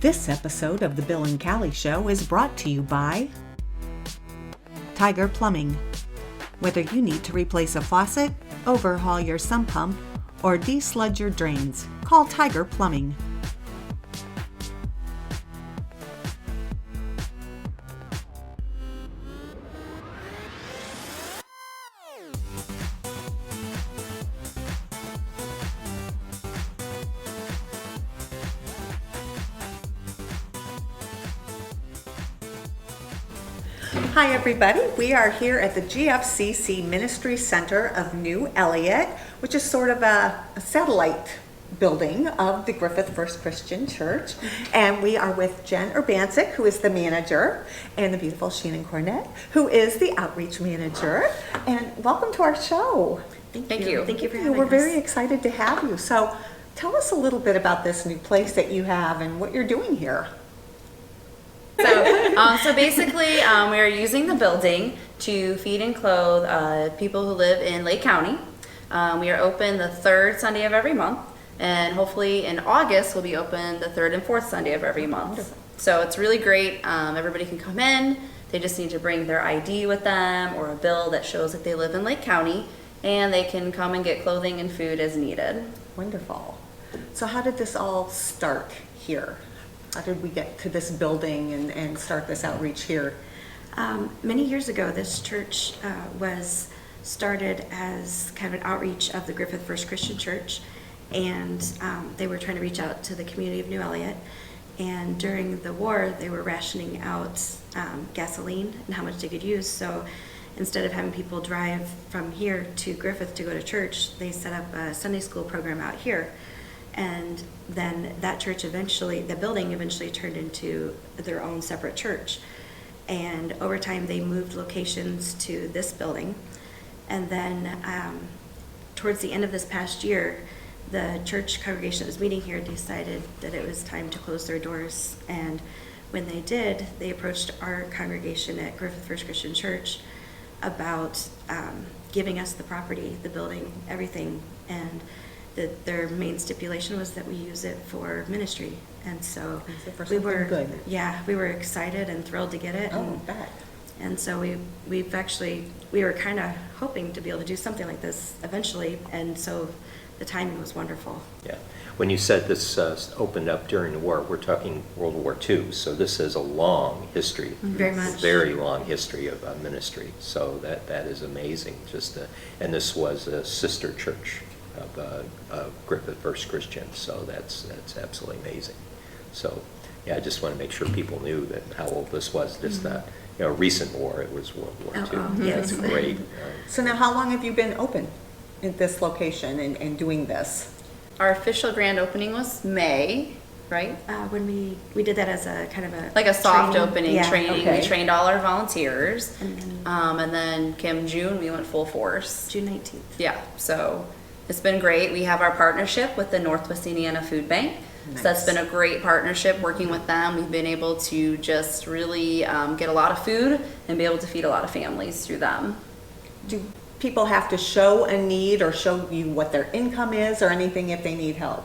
This episode of The Bill and Callie Show is brought to you by Tiger Plumbing. Whether you need to replace a faucet, overhaul your sump pump, or desludge your drains, call Tiger Plumbing. Hi everybody, we are here at the GFCC Ministry Center of New Elliott, which is sort of a satellite building of the Griffith First Christian Church. And we are with Jen Urbanczyk, who is the manager, and the beautiful Shannon Cornett, who is the outreach manager. And welcome to our show. Thank you. Thank you for having us. We're very excited to have you. So tell us a little bit about this new place that you have and what you're doing here. So basically, we are using the building to feed and clothe people who live in Lake County. We are open the third Sunday of every month, and hopefully in August we'll be open the third and fourth Sunday of every month. Wonderful. So it's really great. Everybody can come in. They just need to bring their ID with them or a bill that shows that they live in Lake County, and they can come and get clothing and food as needed. Wonderful. So how did this all start here? How did we get to this building and start this outreach here? Many years ago, this church was started as kind of an outreach of the Griffith First Christian Church, and they were trying to reach out to the community of New Elliott. And during the war, they were rationing out gasoline and how much they could use. So instead of having people drive from here to Griffith to go to church, they set up a Sunday school program out here. And then that church eventually, the building eventually turned into their own separate church. And over time, they moved locations to this building. And then towards the end of this past year, the church congregation that was meeting here decided that it was time to close their doors. And when they did, they approached our congregation at Griffith First Christian Church about giving us the property, the building, everything. And their main stipulation was that we use it for ministry, and so we were good. Yeah, we were excited and thrilled to get it. And so we were kind of hoping to be able to do something like this eventually, and so the timing was wonderful. Yeah. When you said this opened up during the war, we're talking World War II, so this is a long history. Very much. Very long history of ministry, so that is amazing. And this was a sister church of Griffith First Christian, so that's absolutely amazing. So yeah, I just want to make sure people knew that how old this was. Just not recent war, it was World War II. Yes. That's great. So now how long have you been open at this location and doing this? Our official grand opening was May, right? When we did that as a kind of a Like a soft training. opening Yeah, training. okay. We trained all our volunteers. And And then Kim, June, we went full force. June 19th. Yeah, so it's been great. We have our partnership with the Northwest Indiana Food Bank. Nice. So that's been a great partnership working with them. We've been able to just really get a lot of food and be able to feed a lot of families through them. Do people have to show a need or show you what their income is or anything if they need help?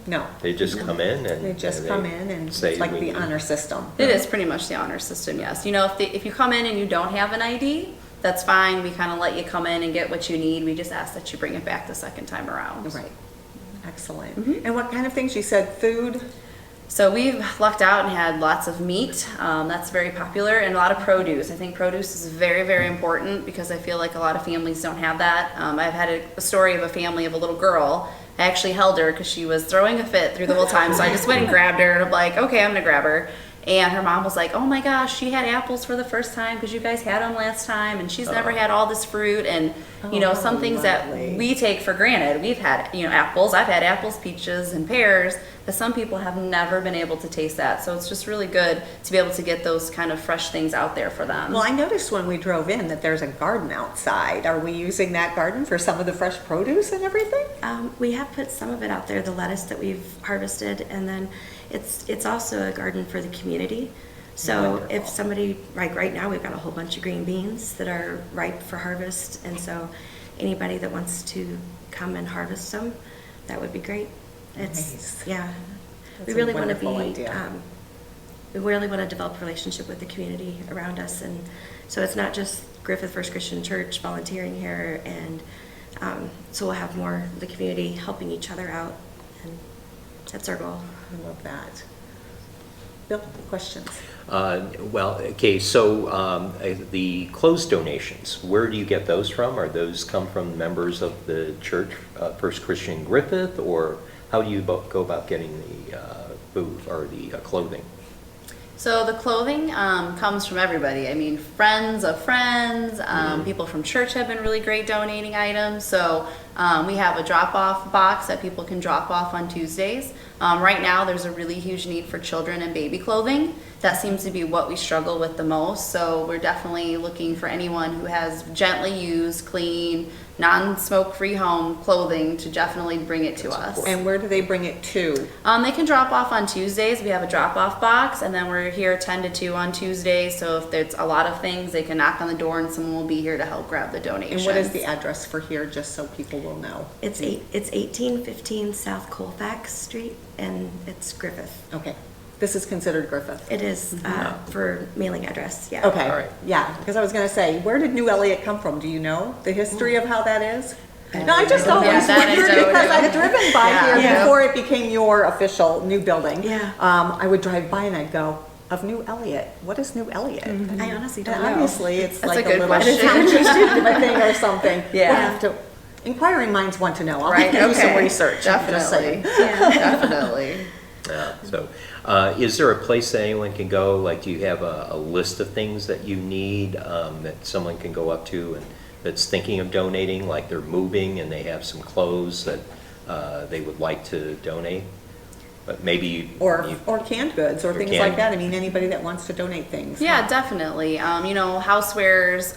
No. They just come in and They just come in and say it's like we the need- honor system. It is pretty much the honor system, yes. You know, if you come in and you don't have an ID, that's fine. We kind of let you come in and get what you need. We just ask that you bring it back the second time around. Right. Excellent. Mm-hmm. And what kind of things? You said food? So we've lucked out and had lots of meat. That's very popular, and a lot of produce. I think produce is very, very important because I feel like a lot of families don't have that. I've had a story of a family of a little girl. I actually held her because she was throwing a fit through the whole time. So I just went and grabbed her, and I'm like, okay, I'm gonna grab her. And her mom was like, oh my gosh, she had apples for the first time because you guys had them last time, and she's never had all this fruit. And some things lovely. that we take for granted. We've had apples. I've had apples, peaches, and pears, but some people have never been able to taste that. So it's just really good to be able to get those kind of fresh things out there for them. Well, I noticed when we drove in that there's a garden outside. Are we using that garden for some of the fresh produce and everything? We have put some of it out there, the lettuce that we've harvested, and then it's also a garden for the community. So Wonderful. if somebody, like right now, we've got a whole bunch of green beans that are ripe for harvest, and so anybody that wants to come and harvest them, that would be great. Nice. Yeah. we a really want to be, wonderful idea. we really want to develop a relationship with the community around us. And so it's not just Griffith First Christian Church volunteering here, and so we'll have more of the community helping each other out, and that's our goal. I love that. Bill, questions? Well, okay, so the clothes donations, where do you get those from? Are those come from members of the church, First Christian Griffith, or how do you go about getting the food or the clothing? So the clothing comes from everybody. I mean, friends of friends, people from church have been really great donating items. So we have a drop-off box that people can drop off on Tuesdays. Right now, there's a really huge need for children and baby clothing. That seems to be what we struggle with the most. So we're definitely looking for anyone who has gently used, clean, non-smoke-free home clothing to definitely bring it to us. And where do they bring it to? They can drop off on Tuesdays. We have a drop-off box, and then we're here 10 to 2 on Tuesdays. So if there's a lot of things, they can knock on the door, and someone will be here to help grab the donations. And what is the address for here, just so people will know? It's 1815 South Colfax Street, and it's Griffith. Okay. This is considered Griffith. It is for mailing address, yeah. Okay. All right. Yeah, because I was going to say, where did New Elliott come from? Do you know the history of how that is? No, I just always Yeah, that I wondered don't because I know. had driven by Yeah. here Yeah. before it became your official new building. Yeah. I would drive by and I'd go, of New Elliott, what is New Elliott? I honestly don't And know. obviously, it's That's like a a good little question. township thing or something. Yeah. We'll have to, inquiring minds want to know. I'll Right, do some okay. research. I'm just saying. Definitely. Definitely. So is there a place that anyone can go? Like, do you have a list of things that you need that someone can go up to and that's thinking of donating, like they're moving and they have some clothes that they would like to donate? But maybe Or canned goods or Or things canned- like that. I mean, anybody that wants to donate things. Yeah, definitely. Housewares,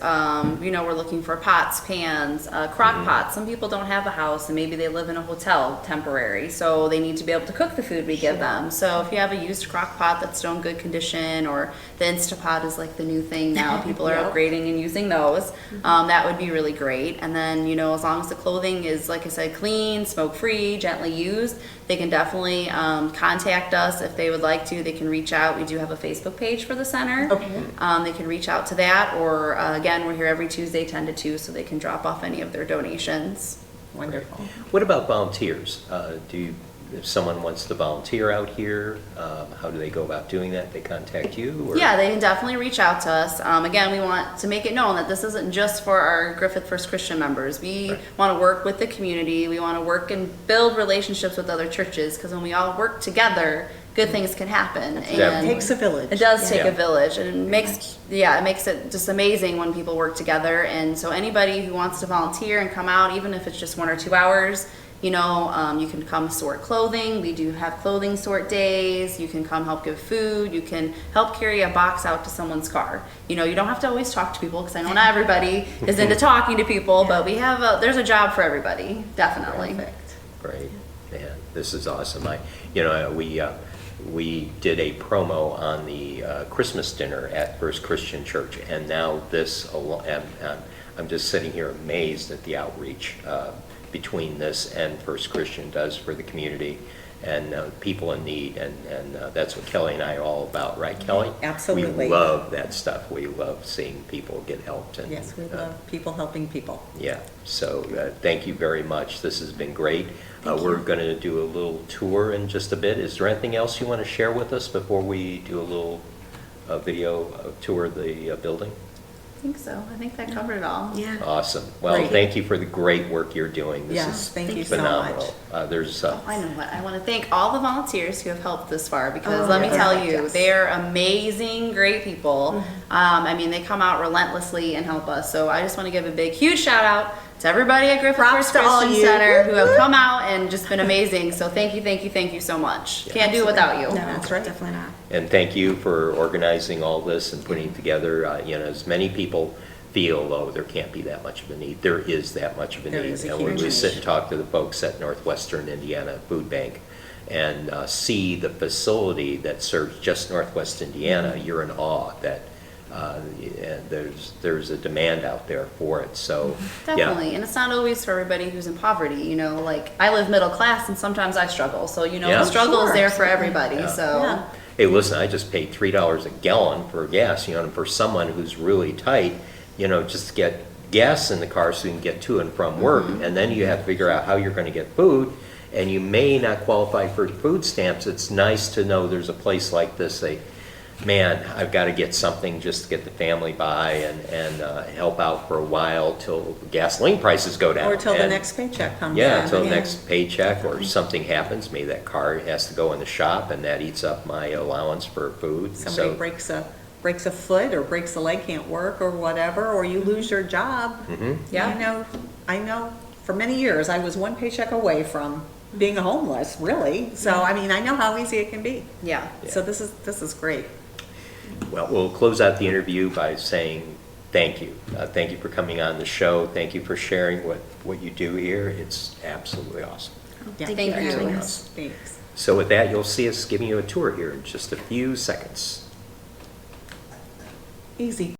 we're looking for pots, pans, crock pots. Some people don't have a house and maybe they live in a hotel temporary, so they need to be able to cook the food we give them. So if you have a used crock pot that's still in good condition, or the Instapot is like the new thing now, people are Yep. upgrading and using those, that would be really great. And then, as long as the clothing is, like I said, clean, smoke-free, gently used, they can definitely contact us if they would like to. They can reach out. We do have a Facebook page for the center. Okay. They can reach out to that, or again, we're here every Tuesday 10 to 2, so they can drop off any of their donations. Wonderful. What about volunteers? If someone wants to volunteer out here, how do they go about doing that? They contact you? Or? Yeah, they can definitely reach out to us. Again, we want to make it known that this isn't just for our Griffith First Christian members. We want to work with the community. We want to work and build relationships with other churches, because when we all work together, good things can happen. It And takes a village. it does take Yeah. a village, and it makes it just amazing when people work together. And so anybody who wants to volunteer and come out, even if it's just 1 or 2 hours, you can come sort clothing. We do have clothing sort days. You can come help give food. You can help carry a box out to someone's car. You don't have to always talk to people, because I know not everybody is into talking to people, but there's a job for everybody, definitely. Perfect. Great, man, this is awesome. We did a promo on the Christmas dinner at First Christian Church, and now I'm just sitting here amazed at the outreach between this and First Christian does for the community and people in need, and that's what Kelly and I are all about, right, Kelly? Absolutely. We love that stuff. We love seeing people get helped. And, Yes, we love people helping people. yeah, so thank you very much. This has been great. We're going to do a little tour in just a bit. Is there anything else you want to share with us before we do a little video tour of the building? I think so. I think that covered it all. Yeah. Awesome. Well, Great. thank you for the great work you're doing. This Yes, is thank you so phenomenal. much. There's I know what. I want to thank all the volunteers who have helped this far, because Oh, let me yeah. tell you, Yes. they are amazing, great people. They come out relentlessly and help us. So I just want to give a big, huge shout out to everybody at Griffith Props First to all Christian you. Center who have come out and just been amazing. So thank you so much. Can't do it without you. No, That's right. definitely not. And thank you for organizing all this and putting it together. As many people feel, oh, there can't be that much of a need. There is that much of a There need. is a And when huge we sit need. and talk to the folks at Northwestern Indiana Food Bank and see the facility that serves just Northwest Indiana, you're in awe that and there's a demand out there for it. So Definitely, yeah. and it's not always for everybody who's in poverty. You know, like I live middle class, and sometimes I struggle. So you know, Yeah. the struggle is Sure. there for everybody. Yeah. So Yeah. Hey, listen, I just paid $3 a gallon for gas, and for someone who's really tight, just to get gas in the car so you can get to and from work, and then you have to figure out how you're going to get food, and you may not qualify for food stamps. It's nice to know there's a place like this. Man, I've got to get something just to get the family by and help out for a while till gasoline prices go down. Or till the And- next paycheck comes in. Yeah, until the next paycheck or something happens, maybe that car has to go in the shop and that eats up my allowance for food. Somebody So, breaks a foot or breaks a leg, can't work or whatever, or you lose your job. Yeah. I know for many years I was one paycheck away from being homeless, really. So, I mean, I know how easy it can be. yeah. So this is great. well, we'll close out the interview by saying thank you. Thank you for coming on the show. Thank you for sharing what you do here. It's absolutely awesome. Yeah. Thank Thank you for you. having us. Thanks. So with that, you'll see us giving you a tour here in just a few seconds. Easy.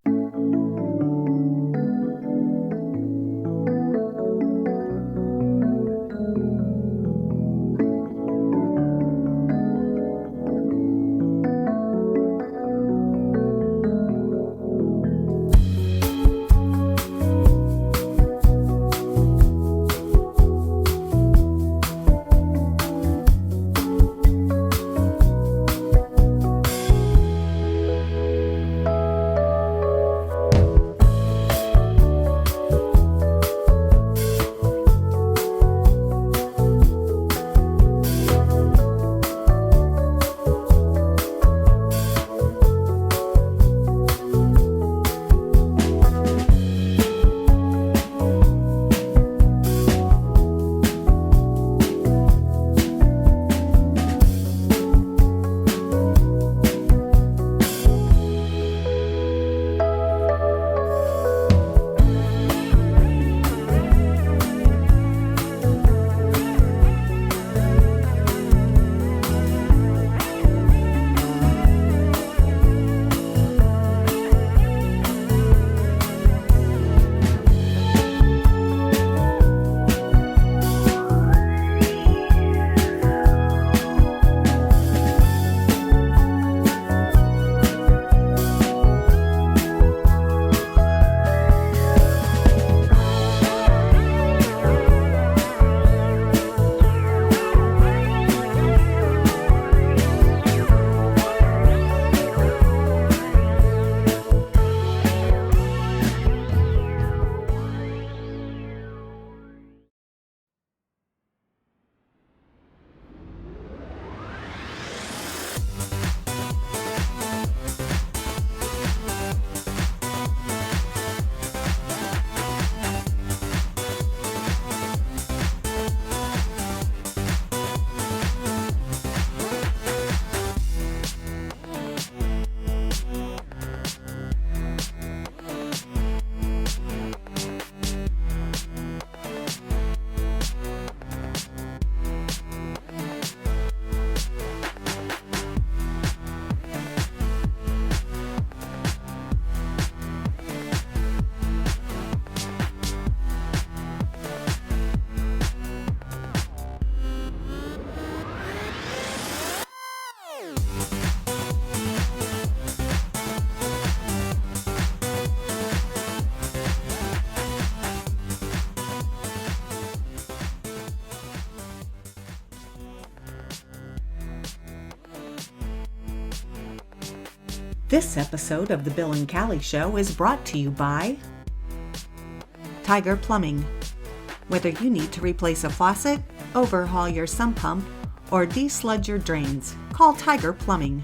This episode of The Bill and Callie Show is brought to you by Tiger Plumbing. Whether you need to replace a faucet, overhaul your sump pump, or desludge your drains, call Tiger Plumbing.